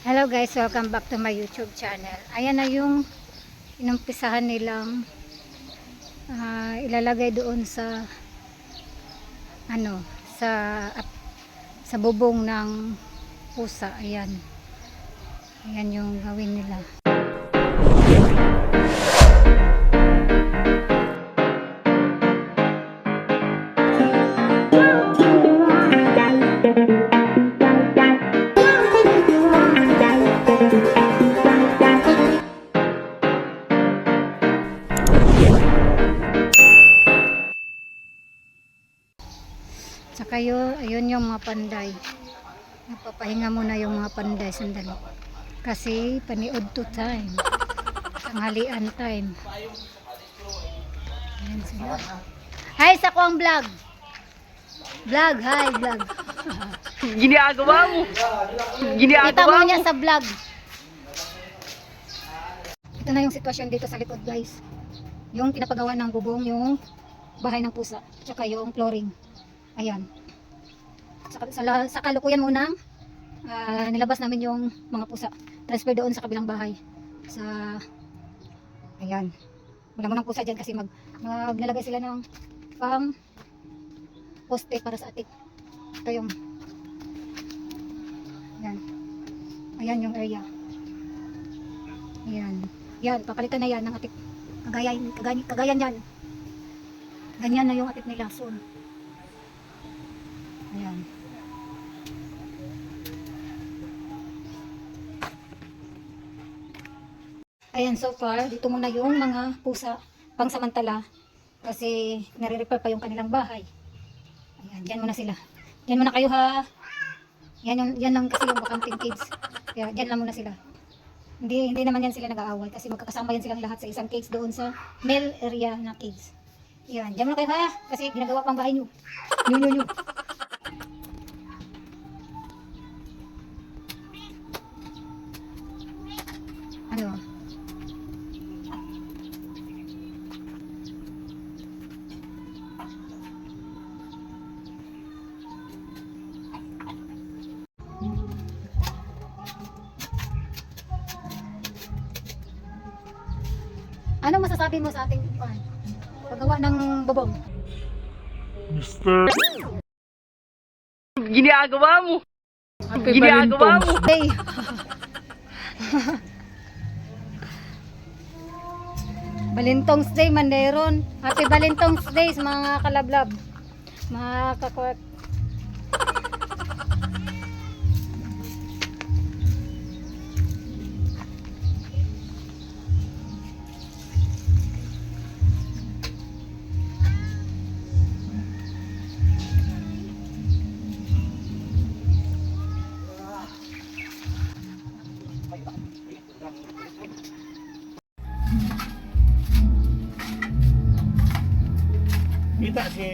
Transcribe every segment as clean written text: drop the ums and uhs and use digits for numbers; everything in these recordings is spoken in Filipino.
Hello guys, welcome back to my YouTube channel. Ayan na yung inumpisahan nilang ilalagay doon sa sa sa bubong ng pusa. Ayan. Ayan yung gawin nila. Saka ayun yung mga panday. Napapahinga muna yung mga panday sandali. Kasi paniod to time. Tanghalian time. Ayan sila. Hi sa kuang vlog. Vlog, hi vlog. Ginagawa mo. Kita mo niya sa vlog. Ito na yung sitwasyon dito sa likod guys. Yung pinapagawa ng bubong, yung bahay ng pusa. Tsaka yung flooring. Ayan. Sa kalukuyan muna, nilabas namin yung mga pusa. Transfer doon sa kabilang bahay. Ayan. Wala mo ng pusa dyan kasi maglalagay sila ng pang poste para sa atik. Ito yung ayan. Ayan yung area. Ayan. Yan, papalitan na yan ng atik. Kagayan yan. Ganyan na yung atik nila soon. Ayan. Ayan, so far, dito muna yung mga pusa pangsamantala kasi nare-repair pa yung kanilang bahay. Ayan, dyan muna sila. Dyan muna kayo ha. Yan lang kasi yung bakanting cage. Kaya dyan lang muna sila. Hindi naman yan sila nag-aaway kasi magkakasama yan silang lahat sa isang cage doon sa male area na cage. Ayan, dyan muna kayo ha kasi ginagawa pang bahay nyo. Nyo. Ano? Ano masasabi mo sa ating paggawa ng bubong? Ginagawa mo. Ginagawa mo. Hey. Balintong's Day, Manderon. Happy Balintong's Day mga kalablab. Mga kakwat. Kita si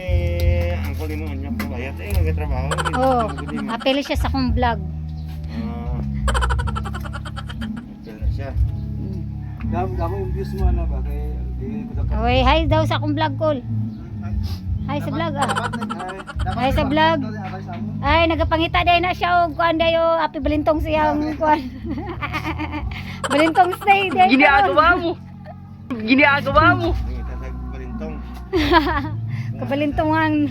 Uncle mo niya po ayat nagtrabaho. Oh, apel siya sa akong vlog. Apel na siya. Damo yung views mo na ba kay di ko dapat. Oy, hi daw sa akong vlog call. Hi sa vlog ah. Hi sa vlog. Ay, nagapangita day na siya og kuan dayo, happy balintong siyang kuan. Balintong stay day. Ginagawa mo. Ginagawa mo. Kita sa balintong. Kabalintongan.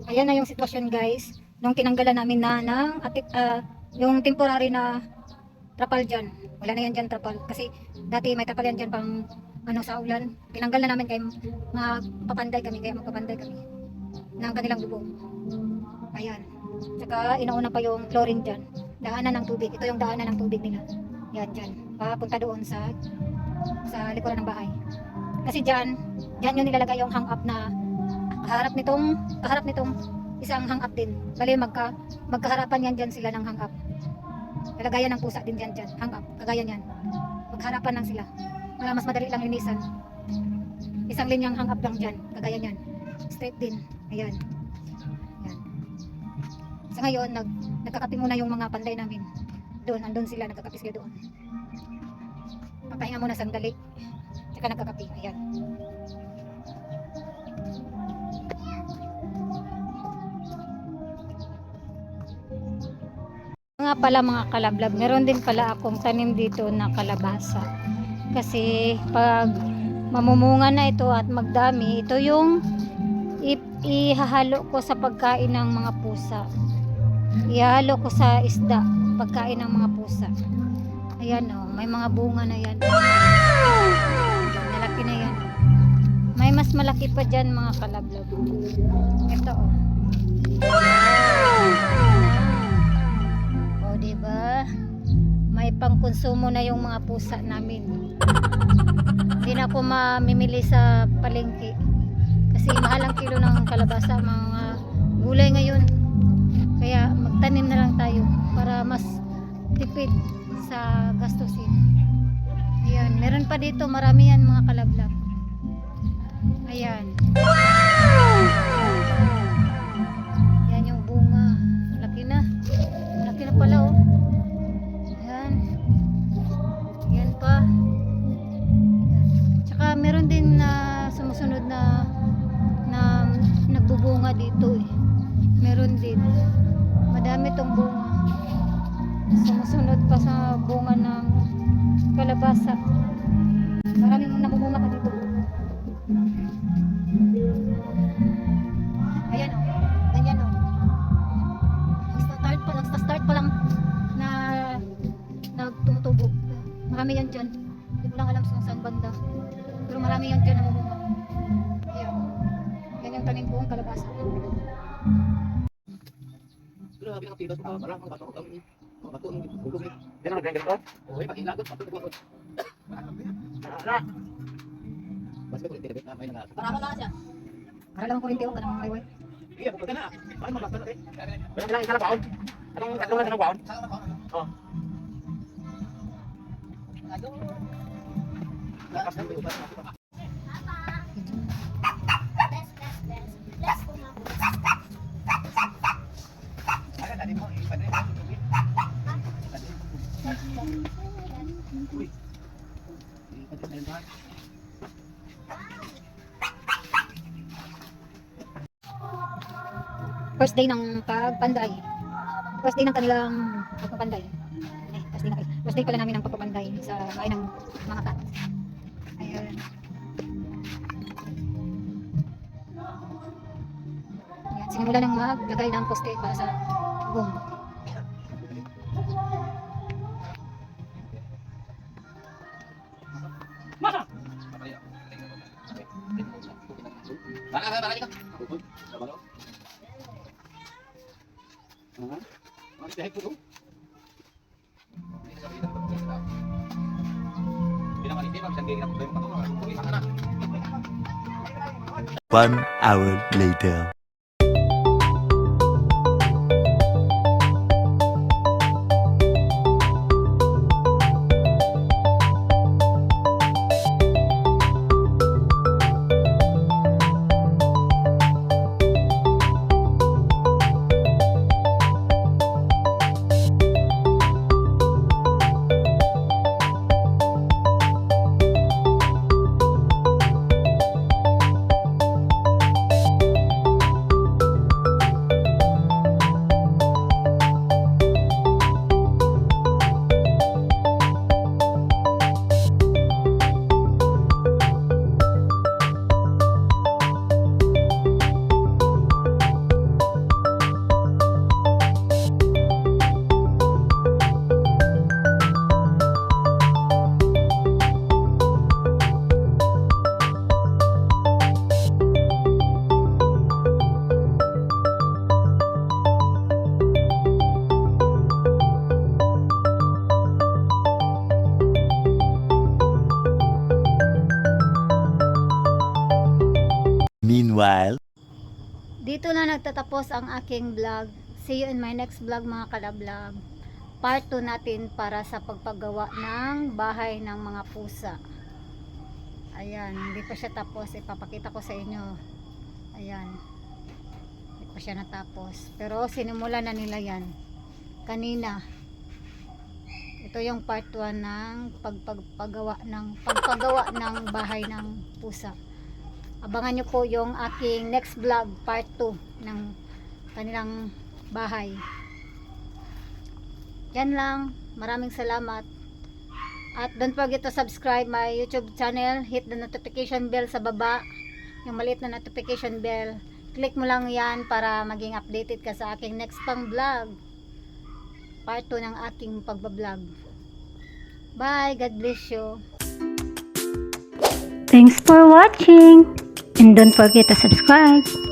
Ayan na yung sitwasyon guys. Nung tinanggalan namin na ng yung temporary na trapal dyan. Wala na yan dyan trapal. Kasi dati may trapal yan dyan pang sa ulan. Tinanggal na namin kaya magpapanday kami. Kaya magpapanday kami ng kanilang bubong. Ayan. Tsaka inauna pa yung flooring dyan. Daanan ng tubig. Ito yung daanan ng tubig nila. Yan dyan. Papunta doon sa likuran ng bahay. Kasi dyan yung nilalagay yung hang up na kaharap nitong isang hang up din. Bali magkaharapan yan dyan sila ng hang up. Lalagayan ng pusa din dyan. Hang up. Kagaya yan. Magharapan lang sila. Para mas madali lang linisan. Isang linyang hang up lang dyan. Kagaya yan. Straight din. Ayan. Ayan. Sa ngayon, nagkakape muna yung mga panday namin. Doon, andun sila, nagkakape sila doon. Papahinga muna sandali. Tsaka nagkakape, ayan. Nga pala mga kalablab, meron din pala akong tanim dito na kalabasa. Kasi pag mamumunga na ito at magdami, ito yung ihahalo ko sa pagkain ng mga pusa. Ihahalo ko sa isda, pagkain ng mga pusa. Ayan o, may mga bunga na yan. Malaki na yan. May mas malaki pa dyan mga kalablab. Ito o. O diba? May pangkonsumo na yung mga pusa namin. Hindi na ako mamimili sa palengke. Kasi mahal ang kilo ng kalabasa, mga gulay ngayon. Kaya magtanim na lang tayo para mas tipid sa gastusin. Ayan, meron pa dito, marami yan mga kalablab. Ayan. Yan yung bunga. Laki na. Laki na pala oh. Ayan. Yan pa. Ayan. Tsaka meron din na sumusunod na nagbubunga dito eh. Meron din. Madami tong bunga. Sumusunod pa sa bunga ng kalabasa. Maraming namumunga pa dito. Ayan o. Ganyan o. Nagstart pa lang na nagtumutubo. Marami yan dyan. Hindi ko lang alam kung saan banda. Pero marami yan dyan namumunga. Ayan. Yan yung tanim buong kalabasa. Grabe ang tilas pa. Marang mga bato kami. Mga bato ng bulog eh. Yan ang nagkakita ko. Okay, pag-ilagot, bato ng bato. Mas ko ulit na may nangat. Para lang ko rin tiyo. Kanang may way. Iya, pagka na. Paano magbasta na eh? Ilang isa na baon? Anong tatlong na baon? Oh. Lakas ng may upas na. First day ng pagpanday. First day ng kanilang pagpapanday. First day pala namin ng pagpapanday sa bahay ng mga kat. Ayan. Ayan, sinimula ng maglagay ng poste para sa boom. One hour later. Meanwhile, Dito na nagtatapos ang aking vlog. See you in my next vlog mga kalablog. Part 2 natin para sa pagpagawa ng bahay ng mga pusa. Ayan, hindi pa siya tapos. Ipapakita ko sa inyo. Ayan. Hindi pa siya natapos. Pero sinimula na nila yan. Kanina. Ito yung part 1 ng pagpagawa ng bahay ng pusa. Abangan nyo po yung aking next vlog, part 2 ng kanilang bahay. Yan lang. Maraming salamat. At don't forget to subscribe my YouTube channel. Hit the notification bell sa baba. Yung maliit na notification bell. Click mo lang yan para maging updated ka sa aking next pang vlog. Part 2 ng aking pagbablog. Bye. God bless you. Thanks for watching. And don't forget to subscribe.